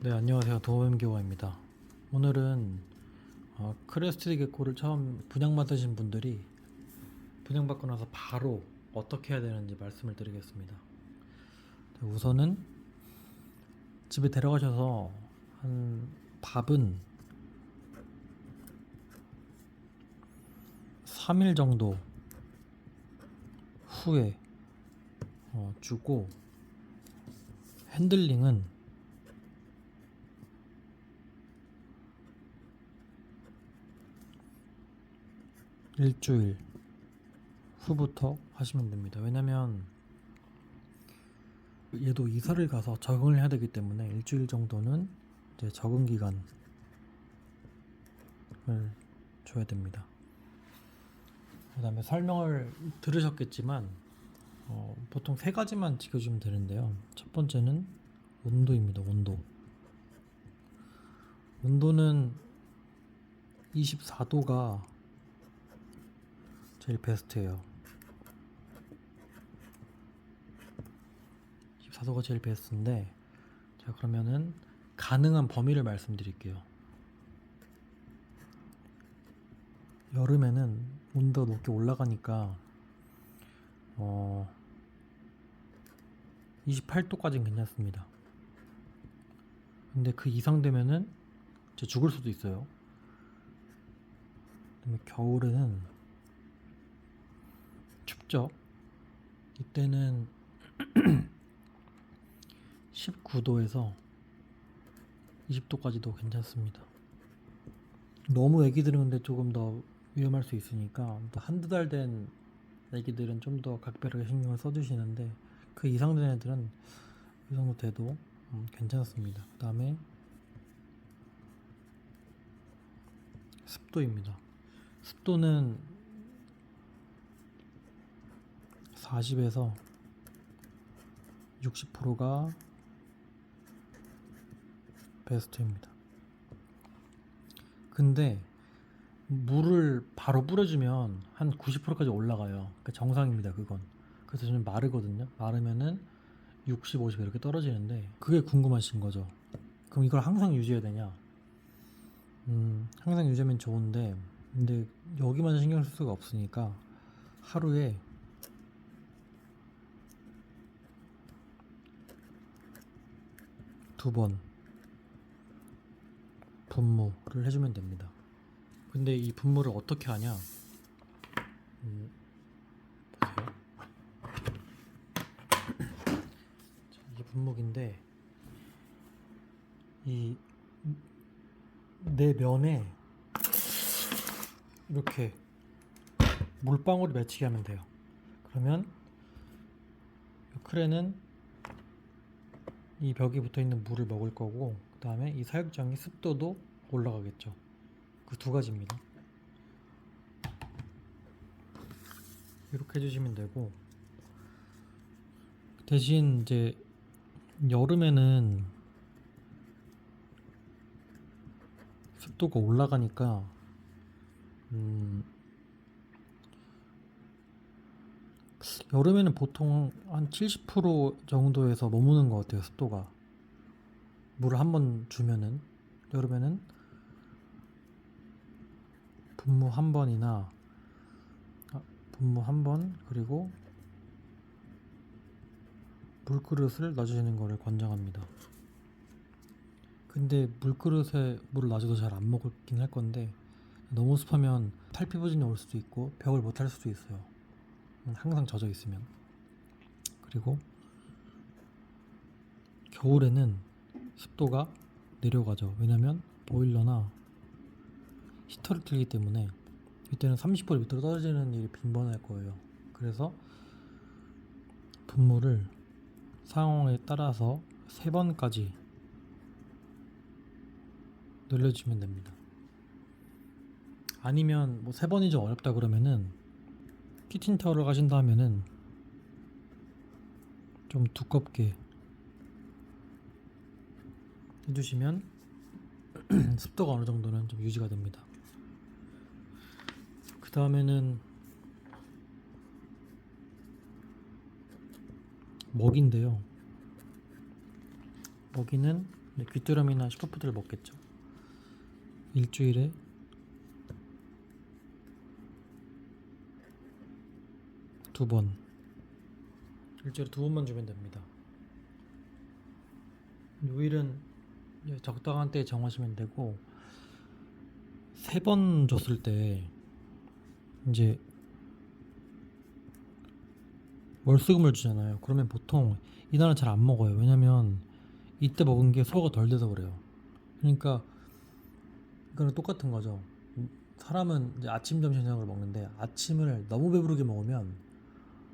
네, 안녕하세요. 도움교화입니다. 오늘은 크레스티드 게코를 처음 분양받으신 분들이 분양받고 나서 바로 어떻게 해야 되는지 말씀을 드리겠습니다. 네, 우선은 집에 데려가셔서 한 밥은 3일 정도 후에 주고, 핸들링은 일주일 후부터 하시면 됩니다. 왜냐면 얘도 이사를 가서 적응을 해야 되기 때문에 일주일 정도는 이제 적응 기간을 줘야 됩니다. 그 다음에 설명을 들으셨겠지만 보통 세 가지만 지켜주면 되는데요. 첫 번째는 온도입니다. 온도는 24도가 제일 베스트예요. 24도가 제일 베스트인데, 자, 그러면은 가능한 범위를 말씀드릴게요. 여름에는 온도가 높게 올라가니까 28도까지는 괜찮습니다. 근데 그 이상 되면은 진짜 죽을 수도 있어요. 그다음에 겨울에는 춥죠. 이때는 19도에서 20도까지도 괜찮습니다. 너무 애기들은 근데 조금 더 위험할 수 있으니까, 또 한두 달 된 애기들은 좀 더 각별하게 신경을 써주시는데, 그 이상 된 애들은 이 정도 돼도 괜찮습니다. 그 다음에 습도입니다. 습도는 40에서 60%가 베스트입니다. 근데 물을 바로 뿌려주면 한 90%까지 올라가요. 그러니까 정상입니다, 그건. 그래서 좀 마르거든요. 마르면은 60, 50 이렇게 떨어지는데, 그게 궁금하신 거죠. 그럼 이걸 항상 유지해야 되냐? 항상 유지하면 좋은데, 근데 여기만 신경 쓸 수가 없으니까 하루에 두 번 분무를 해주면 됩니다. 근데 이 분무를 어떻게 하냐? 보세요. 이게 분무기인데, 이 내 면에 이렇게 물방울이 맺히게 하면 돼요. 그러면 이 크레는 이 벽에 붙어 있는 물을 먹을 거고, 그 다음에 이 사육장의 습도도 올라가겠죠. 그 두 가지입니다. 이렇게 해주시면 되고, 대신 이제 여름에는 습도가 올라가니까 여름에는 보통 한 70% 정도에서 머무는 것 같아요. 습도가. 물을 한 번 주면은, 여름에는 분무 한 번이나 분무 한 번, 그리고 물그릇을 놔주시는 것을 권장합니다. 근데 물그릇에 물을 놔줘도 잘 안 먹긴 할 건데, 너무 습하면 탈피부진이 올 수도 있고 벽을 못 할 수도 있어요. 항상 젖어 있으면. 그리고 겨울에는 습도가 내려가죠. 왜냐면 보일러나 히터를 틀기 때문에 이때는 30% 밑으로 떨어지는 일이 빈번할 거예요. 그래서 분무를 상황에 따라서 3번까지 늘려주면 됩니다. 아니면 뭐 3번이 좀 어렵다 그러면은 키친타월을 가신다 하면은 좀 두껍게 해주시면 습도가 어느 정도는 좀 유지가 됩니다. 그 다음에는 먹인데요. 먹이는 근데 귀뚜라미나 슈퍼푸드를 먹겠죠. 일주일에 2번, 일주일에 2번만 주면 됩니다. 요일은 적당한 때에 정하시면 되고, 3번 줬을 때 이제 월수금을 주잖아요. 그러면 보통 이날은 잘 안 먹어요. 왜냐면 이때 먹은 게 소화가 덜 돼서 그래요. 그러니까 이거는 똑같은 거죠. 사람은 이제 아침, 점심, 저녁을 먹는데 아침을 너무 배부르게 먹으면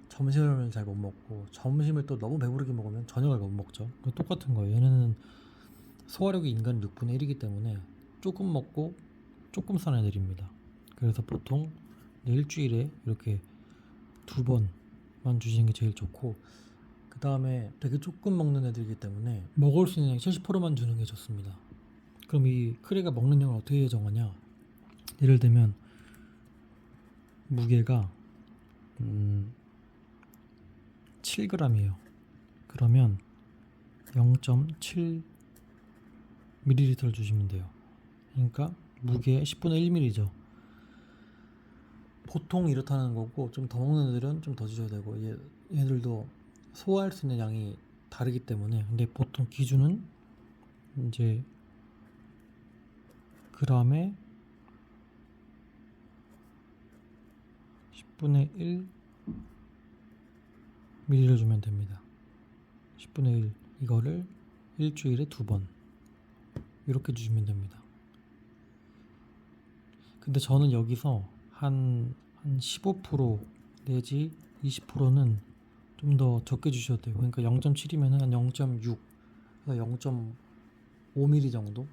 점심을 잘 못 먹고, 점심을 또 너무 배부르게 먹으면 저녁을 못 먹죠. 똑같은 거예요. 얘네는 소화력이 인간 6분의 1이기 때문에 조금 먹고 조금 싼 애들입니다. 그래서 보통 일주일에 이렇게 2번만 주시는 게 제일 좋고, 그 다음에 되게 조금 먹는 애들이기 때문에 먹을 수 있는 70%만 주는 게 좋습니다. 그럼 이 크레가 먹는 양을 어떻게 정하냐? 예를 들면 무게가 7g이에요. 그러면 0.7ml를 주시면 돼요. 그러니까 무게의 10분의 1ml죠. 보통 이렇다는 거고, 좀 더 먹는 애들은 좀 더 주셔야 되고, 얘들도 소화할 수 있는 양이 다르기 때문에. 근데 보통 기준은 이제 g에 10분의 1ml를 주면 됩니다. 10분의 1 이거를 일주일에 2번 이렇게 주시면 됩니다. 근데 저는 여기서 한 15% 내지 20%는 좀 더 적게 주셔도 돼요. 그러니까 0.7이면 한 0.6, 0.5mm 정도?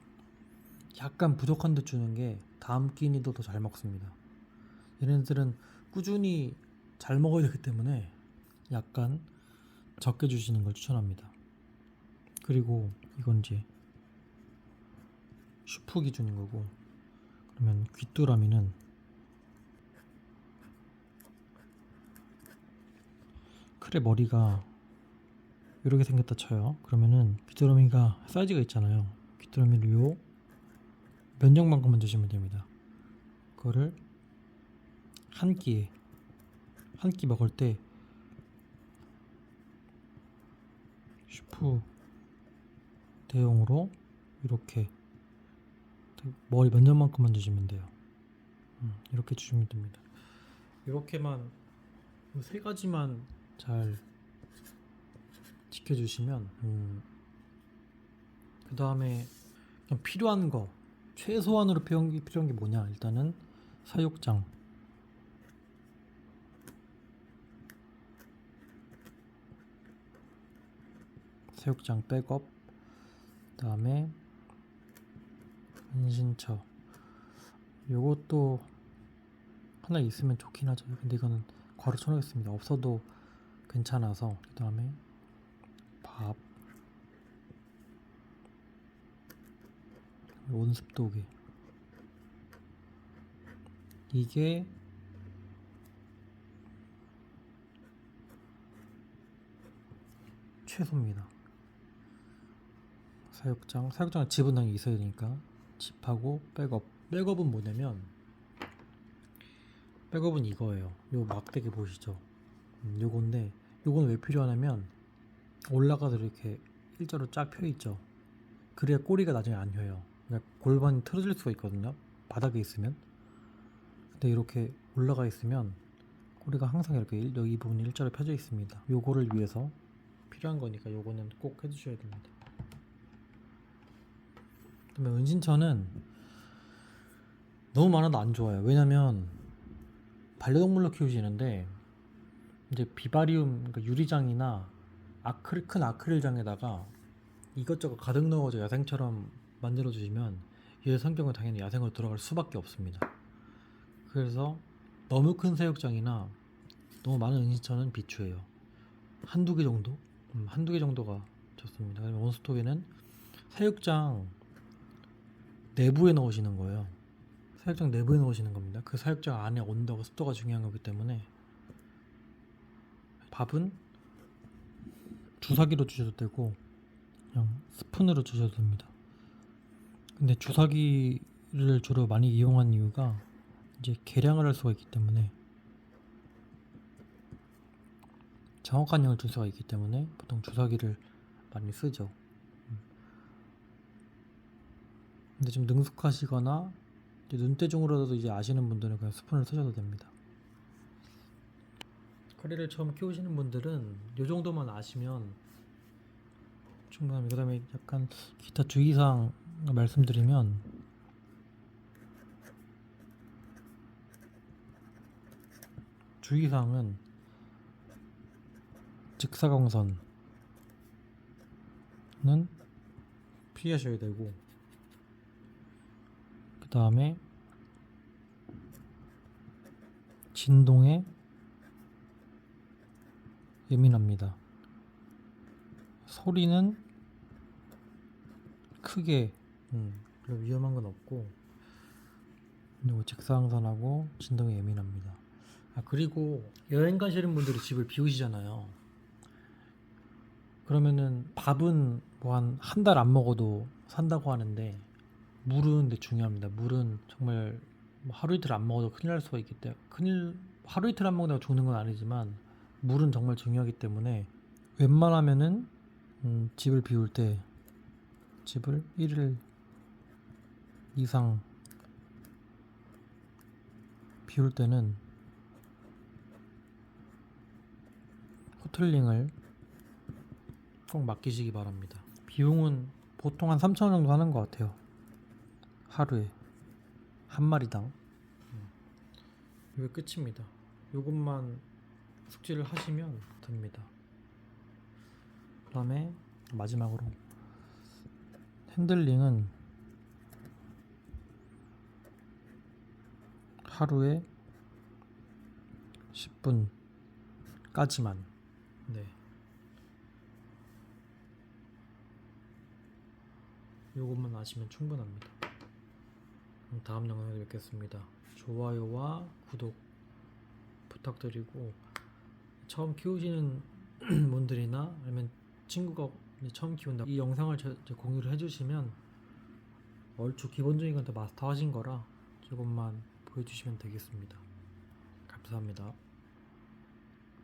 약간 부족한 듯 주는 게 다음 끼니도 더 잘 먹습니다. 얘네들은 꾸준히 잘 먹어야 되기 때문에 약간 적게 주시는 걸 추천합니다. 그리고 이건 이제 슈프 기준인 거고, 그러면 귀뚜라미는 크레 머리가 이렇게 생겼다 쳐요. 그러면은 귀뚜라미가 사이즈가 있잖아요. 귀뚜라미를 요 면적만큼만 주시면 됩니다. 그거를 한 끼 먹을 때 슈프 대용으로 이렇게 머리 면적만큼만 주시면 돼요. 이렇게 주시면 됩니다. 이렇게만 3가지만 잘 지켜주시면, 그 다음에 필요한 거, 최소한으로 필요한 게 뭐냐? 일단은 사육장, 백업, 그 다음에 은신처. 요것도 하나 있으면 좋긴 하죠. 근데 이거는 괄호 쳐놓겠습니다. 없어도 괜찮아서. 그 다음에 밥, 온습도계. 이게 최소입니다. 사육장은 집은 당연히 있어야 되니까 집하고 백업은 뭐냐면, 백업은 이거예요. 요 막대기 보이시죠? 요건데, 요건 왜 필요하냐면 올라가서 이렇게 일자로 쫙 펴 있죠. 그래야 꼬리가 나중에 안 휘어요. 그러니까 골반이 틀어질 수가 있거든요, 바닥에 있으면. 근데 이렇게 올라가 있으면 꼬리가 항상 이렇게 여기 이 부분이 일자로 펴져 있습니다. 요거를 위해서 필요한 거니까 요거는 꼭 해주셔야 됩니다. 그다음에 은신처는 너무 많아도 안 좋아요. 왜냐면 반려동물로 키우시는데 이제 비바리움, 그러니까 유리장이나 큰 아크릴장에다가 이것저것 가득 넣어서 야생처럼 만들어 주시면 얘 성격은 당연히 야생으로 들어갈 수밖에 없습니다. 그래서 너무 큰 사육장이나 너무 많은 은신처는 비추해요. 한두 개 정도가 좋습니다. 그러면 온스톡에는 사육장 내부에 넣으시는 거예요. 사육장 내부에 넣으시는 겁니다. 그 사육장 안에 온도가, 습도가 중요한 거기 때문에. 밥은 주사기로 주셔도 되고 그냥 스푼으로 주셔도 됩니다. 근데 주사기를 주로 많이 이용한 이유가 이제 계량을 할 수가 있기 때문에, 정확한 양을 줄 수가 있기 때문에 보통 주사기를 많이 쓰죠. 근데 좀 능숙하시거나 이제 눈대중으로도 이제 아시는 분들은 그냥 스푼을 쓰셔도 됩니다. 커리를 처음 키우시는 분들은 이 정도만 아시면 충분합니다. 그 다음에 약간 기타 주의사항 말씀드리면, 주의사항은 직사광선은 피하셔야 되고, 그 다음에 진동에 예민합니다. 소리는 크게 별로 위험한 건 없고, 그리고 직사광선하고 진동에 예민합니다. 그리고 여행 가시는 분들이 집을 비우시잖아요. 그러면은 밥은 뭐 한 달 안 먹어도 산다고 하는데, 물은 근데 중요합니다. 물은 정말 뭐 하루 이틀 안 먹어도 큰일 날 수가 있기 때문에, 하루 이틀 안 먹는다고 죽는 건 아니지만 물은 정말 중요하기 때문에 웬만하면은 집을 비울 때, 집을 1일 이상 비울 때는 호틀링을 꼭 맡기시기 바랍니다. 비용은 보통 한 3,000원 정도 하는 것 같아요. 하루에 한 마리당. 이게 끝입니다. 요것만 숙지를 하시면 됩니다. 그 다음에 마지막으로 핸들링은 하루에 10분까지만. 네. 요것만 아시면 충분합니다. 다음 영상에서 뵙겠습니다. 좋아요와 구독 부탁드리고, 처음 키우시는 분들이나 아니면 친구가 처음 키운다, 이 영상을 공유를 해주시면 얼추 기본적인 건 다 마스터 하신 거라 이것만 보여주시면 되겠습니다. 감사합니다.